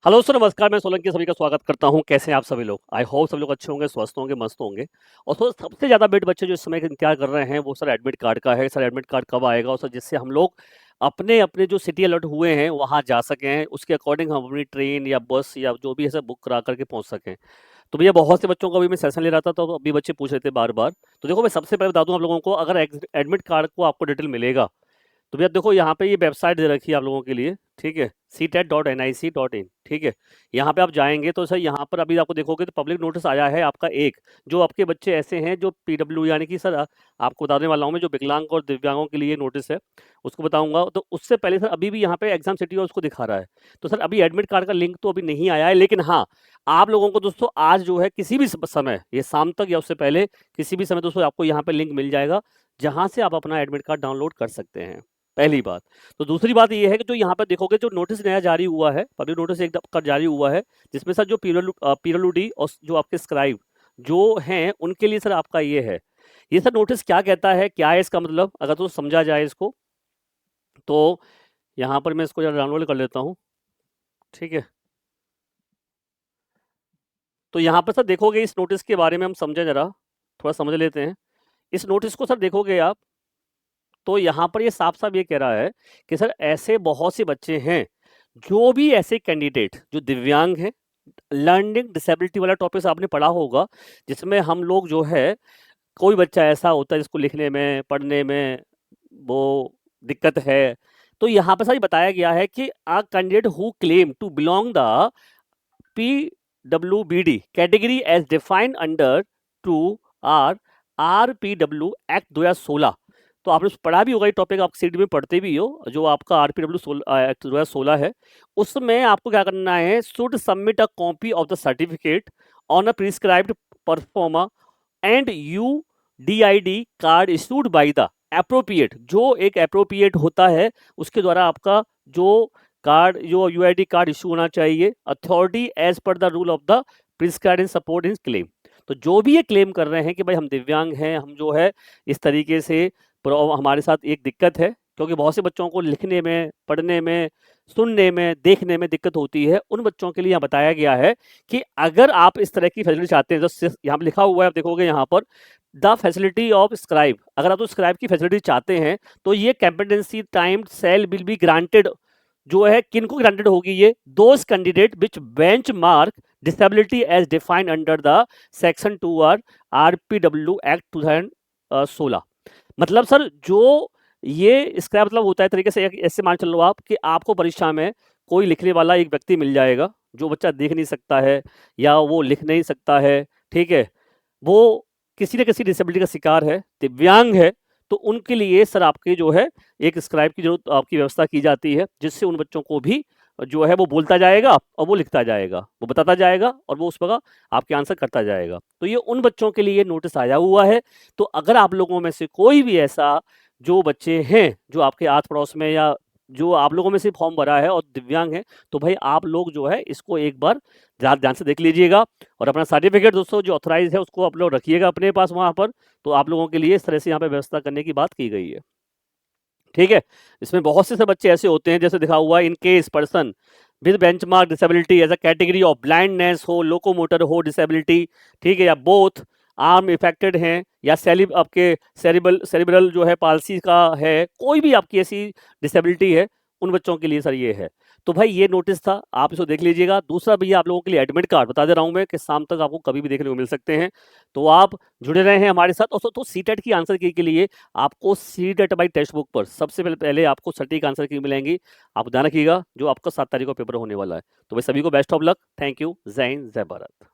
Hello sir, नमस्कार। मैं सोलंकी सभी का स्वागत करता हूँ। कैसे हैं आप सभी लोग? आई होप सभी लोग अच्छे होंगे, स्वस्थ होंगे, मस्त होंगे। और सर सबसे ज़्यादा बेट बच्चे जो इस समय इंतजार कर रहे हैं वो सर एडमिट कार्ड का है। सर एडमिट कार्ड कब आएगा और सर जिससे हम लोग अपने अपने जो सिटी अलर्ट हुए हैं वहाँ जा सकें, उसके अकॉर्डिंग हम अपनी ट्रेन या बस या जो भी है सर बुक करा करके पहुँच सकें। तो भैया बहुत से बच्चों का अभी मैं सेशन ले रहा था तो अभी बच्चे पूछ रहे थे बार बार। तो देखो मैं सबसे पहले बता दूं आप लोगों को, अगर एडमिट कार्ड को आपको डिटेल मिलेगा तो भैया देखो यहाँ पे ये वेबसाइट दे रखी है आप लोगों के लिए। ठीक है, ctet.nic.in। ठीक है, यहाँ पे आप जाएंगे तो सर यहाँ पर अभी आपको देखोगे तो पब्लिक नोटिस आया है आपका एक, जो आपके बच्चे ऐसे हैं जो पीडब्ल्यू यानी कि सर आपको बताने वाला हूँ मैं, जो विकलांग और दिव्यांगों के लिए नोटिस है उसको बताऊंगा। तो उससे पहले सर अभी भी यहाँ पे एग्जाम सिटी और उसको दिखा रहा है। तो सर अभी एडमिट कार्ड का लिंक तो अभी नहीं आया है, लेकिन हाँ आप लोगों को दोस्तों आज जो है किसी भी समय, ये शाम तक या उससे पहले किसी भी समय दोस्तों आपको यहाँ पे लिंक मिल जाएगा जहाँ से आप अपना एडमिट कार्ड डाउनलोड कर सकते हैं। पहली बात। तो दूसरी बात ये है कि जो यहाँ पर देखोगे जो नोटिस नया जारी हुआ है, पब्लिक नोटिस एक का जारी हुआ है, जिसमें सर जो पीडब्ल्यूडी और जो आपके स्क्राइब जो हैं उनके लिए सर आपका ये है। ये सर नोटिस क्या कहता है, क्या है इसका मतलब, अगर तो समझा जाए इसको तो यहाँ पर मैं इसको जरा डाउनलोड कर लेता हूँ। ठीक है, तो यहाँ पर सर देखोगे इस नोटिस के बारे में हम समझें, जरा थोड़ा समझ लेते हैं। इस नोटिस को सर देखोगे आप तो यहाँ पर ये साफ-साफ ये कह रहा है कि सर ऐसे बहुत से बच्चे हैं, जो भी ऐसे कैंडिडेट जो दिव्यांग हैं, लर्निंग डिसेबिलिटी वाला टॉपिक आपने पढ़ा होगा, जिसमें हम लोग जो है कोई बच्चा ऐसा होता है जिसको लिखने में, पढ़ने में वो दिक्कत है। तो यहाँ पे सर ये बताया गया है कि a candidate who claim to belong the PWBD category as defined under 2 R RPWD act 2016। तो आपने पढ़ा भी होगा, ये टॉपिक आप सीट में पढ़ते भी हो, जो आपका आरपीडब्ल्यू एक्ट 2016 है। उसमें आपको क्या करना है, should submit a copy of the certificate on a prescribed pro forma and you DID card issued by the appropriate, जो एक एप्रोप्रिएट होता है उसके द्वारा आपका जो कार्ड, जो यूआईडी कार्ड इशू होना चाहिए, authority as per the rule of the prescribed in support in claim. तो जो भी ये क्लेम कर रहे हैं कि भाई हम दिव्यांग हैं, हम जो है इस तरीके से हमारे साथ एक दिक्कत है, क्योंकि बहुत से बच्चों को लिखने में, पढ़ने में, सुनने में, देखने में दिक्कत होती है, उन बच्चों के लिए यहाँ बताया गया है कि अगर आप इस तरह की फैसिलिटी चाहते हैं, तो यहाँ पर लिखा हुआ है, आप देखोगे यहाँ पर द फैसिलिटी ऑफ स्क्राइब, अगर आप तो स्क्राइब की फैसिलिटी चाहते हैं तो ये कैपेंडेंसी टाइम सेल विल बी ग्रांटेड, जो है किनको ग्रांटेड होगी, ये those candidate which benchmark disability as defined under the section 2R RPWD act 2016। मतलब सर जो ये इसका मतलब होता है तरीके से, ऐसे मान चलो आप कि आपको परीक्षा में कोई लिखने वाला एक व्यक्ति मिल जाएगा, जो बच्चा देख नहीं सकता है या वो लिख नहीं सकता है, ठीक है, वो किसी न किसी डिसेबिलिटी का शिकार है, दिव्यांग है, तो उनके लिए सर आपके जो है एक स्क्राइब की जरूरत आपकी व्यवस्था की जाती है, जिससे उन बच्चों को भी जो है वो बोलता जाएगा और वो लिखता जाएगा, वो बताता जाएगा और वो उस पर आपके आंसर करता जाएगा। तो ये उन बच्चों के लिए नोटिस आया हुआ है। तो अगर आप लोगों में से कोई भी ऐसा जो बच्चे हैं जो आपके आस पड़ोस में या जो आप लोगों में से फॉर्म भरा है और दिव्यांग है, तो भाई आप लोग जो है इसको एक बार ध्यान से देख लीजिएगा और अपना सर्टिफिकेट दोस्तों जो ऑथराइज है उसको आप लोग रखिएगा अपने पास वहाँ पर। तो आप लोगों के लिए इस तरह से यहाँ पे व्यवस्था करने की बात की गई है। ठीक है, इसमें बहुत से बच्चे ऐसे होते हैं जैसे दिखा हुआ है, in case person with benchmark disability as a category of blindness हो, लोकोमोटर हो डिसेबिलिटी, ठीक है, या बोथ आर्म इफेक्टेड हैं या आपके सेरिब्रल जो है पालसी का है, कोई भी आपकी ऐसी डिसेबिलिटी है, उन बच्चों के लिए सर ये है। तो भाई ये नोटिस था, आप इसको देख लीजिएगा। दूसरा भैया आप लोगों के लिए एडमिट कार्ड बता दे रहा हूँ मैं कि शाम तक आपको कभी भी देखने को मिल सकते हैं। तो आप जुड़े रहे हैं हमारे साथ। और तो सीटेट की आंसर की के लिए आपको सीटेट बाई टेक्स्ट बुक पर सबसे पहले आपको सटीक आंसर की मिलेंगी। आप ध्यान रखिएगा, जो आपका 7 तारीख को पेपर होने वाला है। तो भाई सभी को best of luck. Thank you. जय हिंद, जय भारत।